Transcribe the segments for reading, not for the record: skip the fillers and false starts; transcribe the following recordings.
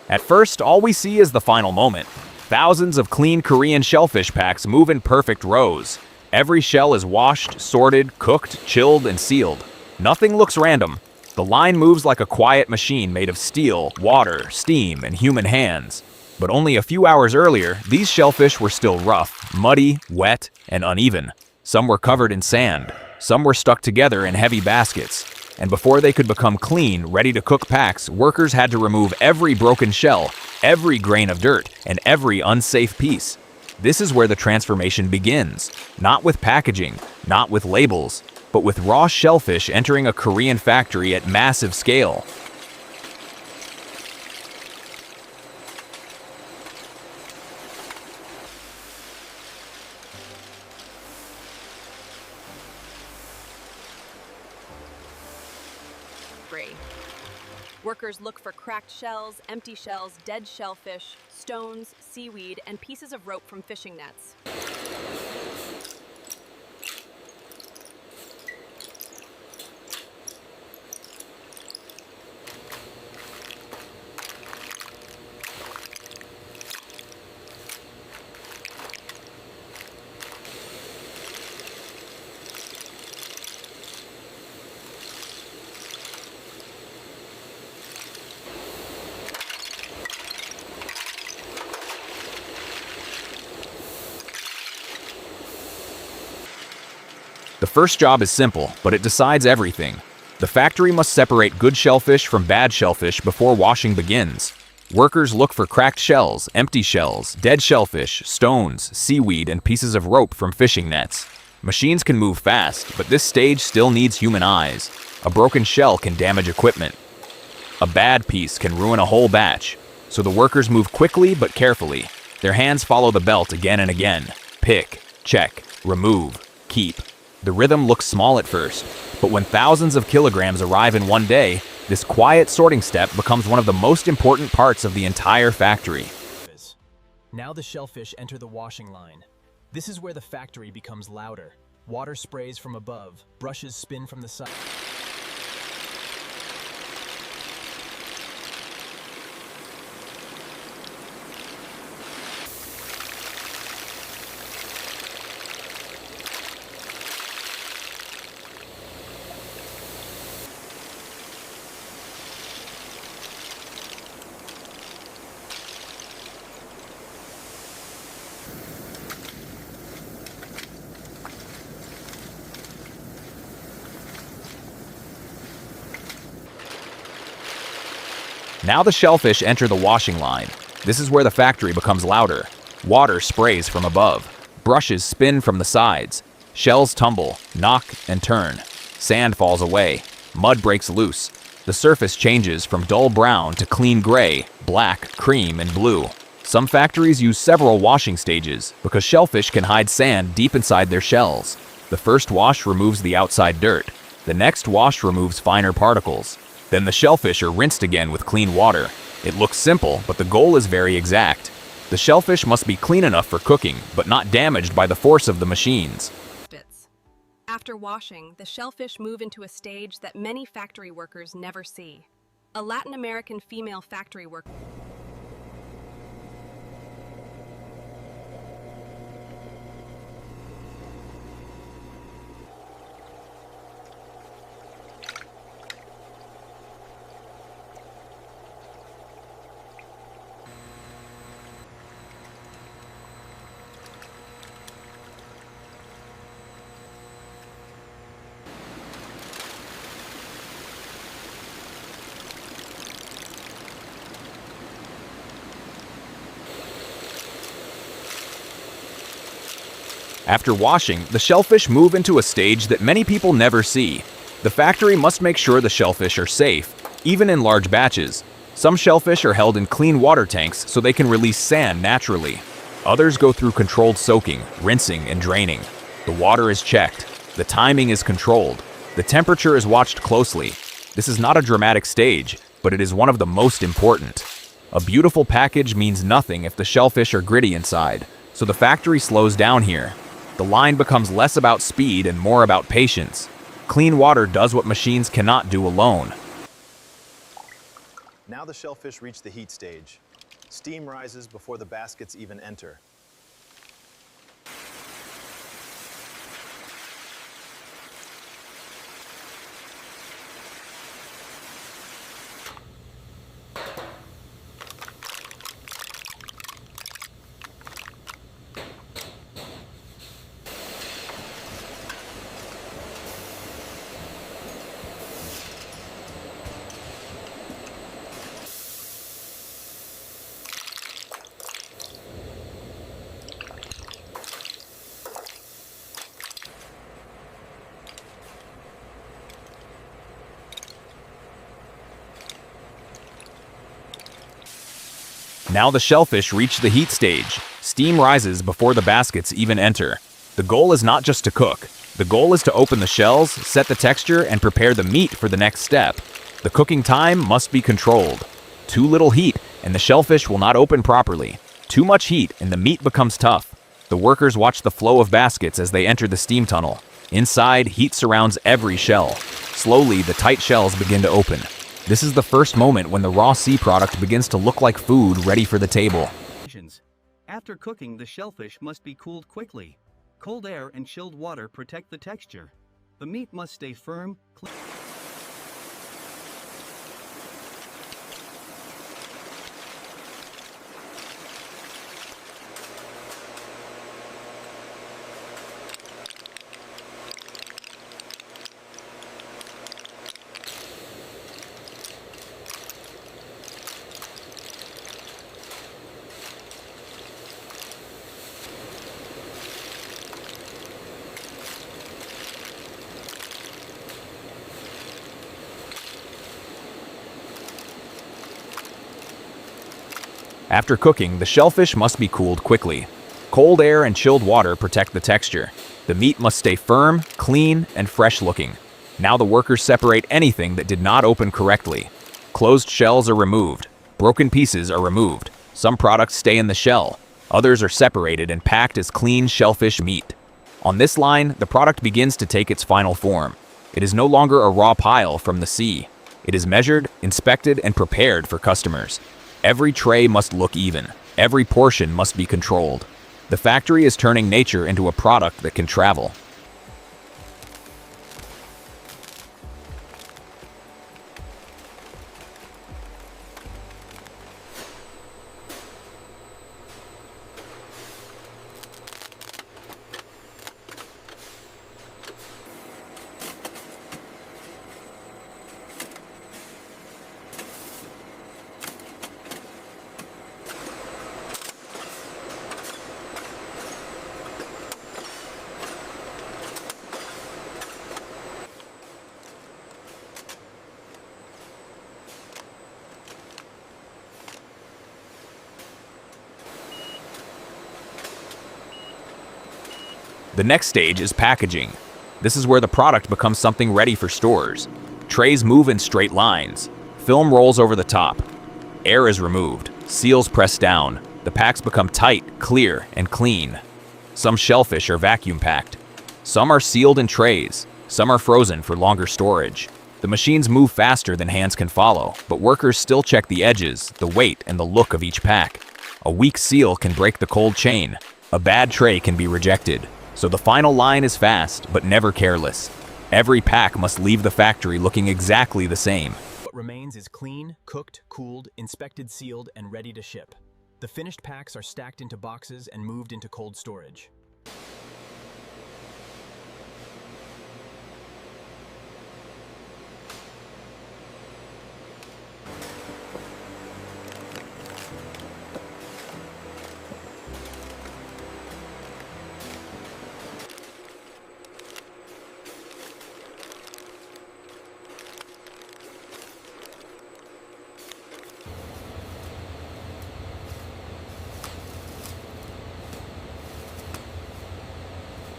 At first, all we see is the final moment. Thousands of clean Korean shellfish packs move in perfect rows. Every shell is washed, sorted, cooked, chilled, and sealed. Nothing looks random. The line moves like a quiet machine made of steel, water, steam, and human hands. But only a few hours earlier, these shellfish were still rough, muddy, wet, and uneven. Some were covered in sand. Some were stuck together in heavy baskets. And before they could become clean, ready-to-cook packs, workers had to remove every broken shell, every grain of dirt, and every unsafe piece. This is where the transformation begins. Not with packaging, not with labels, but with raw shellfish entering a Korean factory at massive scale. Workers look for cracked shells, empty shells, dead shellfish, stones, seaweed, and pieces of rope from fishing nets. The first job is simple, but it decides everything. The factory must separate good shellfish from bad shellfish before washing begins. Workers look for cracked shells, empty shells, dead shellfish, stones, seaweed, and pieces of rope from fishing nets. Machines can move fast, but this stage still needs human eyes. A broken shell can damage equipment. A bad piece can ruin a whole batch. So the workers move quickly but carefully. Their hands follow the belt again and again. Pick, check, remove, keep. The rhythm looks small at first, but when thousands of kilograms arrive in one day, this quiet sorting step becomes one of the most important parts of the entire factory. Now the shellfish enter the washing line. This is where the factory becomes louder. Water sprays from above, brushes spin from the side. Now the shellfish enter the washing line. This is where the factory becomes louder. Water sprays from above. Brushes spin from the sides. Shells tumble, knock, and turn. Sand falls away. Mud breaks loose. The surface changes from dull brown to clean gray, black, cream, and blue. Some factories use several washing stages because shellfish can hide sand deep inside their shells. The first wash removes the outside dirt. The next wash removes finer particles. Then the shellfish are rinsed again with clean water. It looks simple, but the goal is very exact. The shellfish must be clean enough for cooking, but not damaged by the force of the machines. After washing, the shellfish move into a stage that many factory workers never see. A Latin American female factory worker. After washing, the shellfish move into a stage that many people never see. The factory must make sure the shellfish are safe, even in large batches. Some shellfish are held in clean water tanks so they can release sand naturally. Others go through controlled soaking, rinsing, and draining. The water is checked. The timing is controlled. The temperature is watched closely. This is not a dramatic stage, but it is one of the most important. A beautiful package means nothing if the shellfish are gritty inside, so the factory slows down here. The line becomes less about speed and more about patience. Clean water does what machines cannot do alone. Now the shellfish reach the heat stage. Steam rises before the baskets even enter. Now the shellfish reach the heat stage. Steam rises before the baskets even enter. The goal is not just to cook. The goal is to open the shells, set the texture, and prepare the meat for the next step. The cooking time must be controlled. Too little heat, and the shellfish will not open properly. Too much heat, and the meat becomes tough. The workers watch the flow of baskets as they enter the steam tunnel. Inside, heat surrounds every shell. Slowly, the tight shells begin to open. This is the first moment when the raw sea product begins to look like food ready for the table. After cooking, the shellfish must be cooled quickly. Cold air and chilled water protect the texture. The meat must stay firm, clean. After cooking, the shellfish must be cooled quickly. Cold air and chilled water protect the texture. The meat must stay firm, clean, and fresh looking. Now the workers separate anything that did not open correctly. Closed shells are removed. Broken pieces are removed. Some products stay in the shell. Others are separated and packed as clean shellfish meat. On this line, the product begins to take its final form. It is no longer a raw pile from the sea. It is measured, inspected, and prepared for customers. Every tray must look even. Every portion must be controlled. The factory is turning nature into a product that can travel. The next stage is packaging. This is where the product becomes something ready for stores. Trays move in straight lines. Film rolls over the top. Air is removed. Seals press down. The packs become tight, clear, and clean. Some shellfish are vacuum packed. Some are sealed in trays. Some are frozen for longer storage. The machines move faster than hands can follow, but workers still check the edges, the weight, and the look of each pack. A weak seal can break the cold chain. A bad tray can be rejected. So the final line is fast, but never careless. Every pack must leave the factory looking exactly the same. What remains is clean, cooked, cooled, inspected, sealed, and ready to ship. The finished packs are stacked into boxes and moved into cold storage.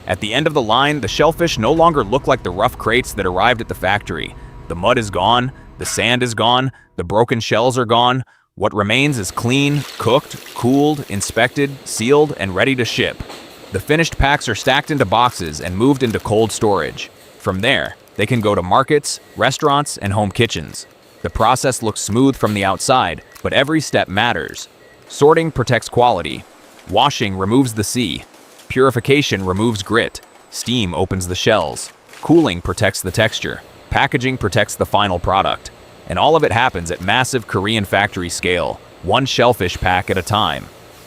At the end of the line, the shellfish no longer look like the rough crates that arrived at the factory. The mud is gone, the sand is gone, the broken shells are gone. What remains is clean, cooked, cooled, inspected, sealed, and ready to ship. The finished packs are stacked into boxes and moved into cold storage. From there, they can go to markets, restaurants, and home kitchens. The process looks smooth from the outside, but every step matters. Sorting protects quality. Washing removes the sea. Purification removes grit. Steam opens the shells. Cooling protects the texture. Packaging protects the final product. And all of it happens at massive Korean factory scale, one shellfish pack at a time.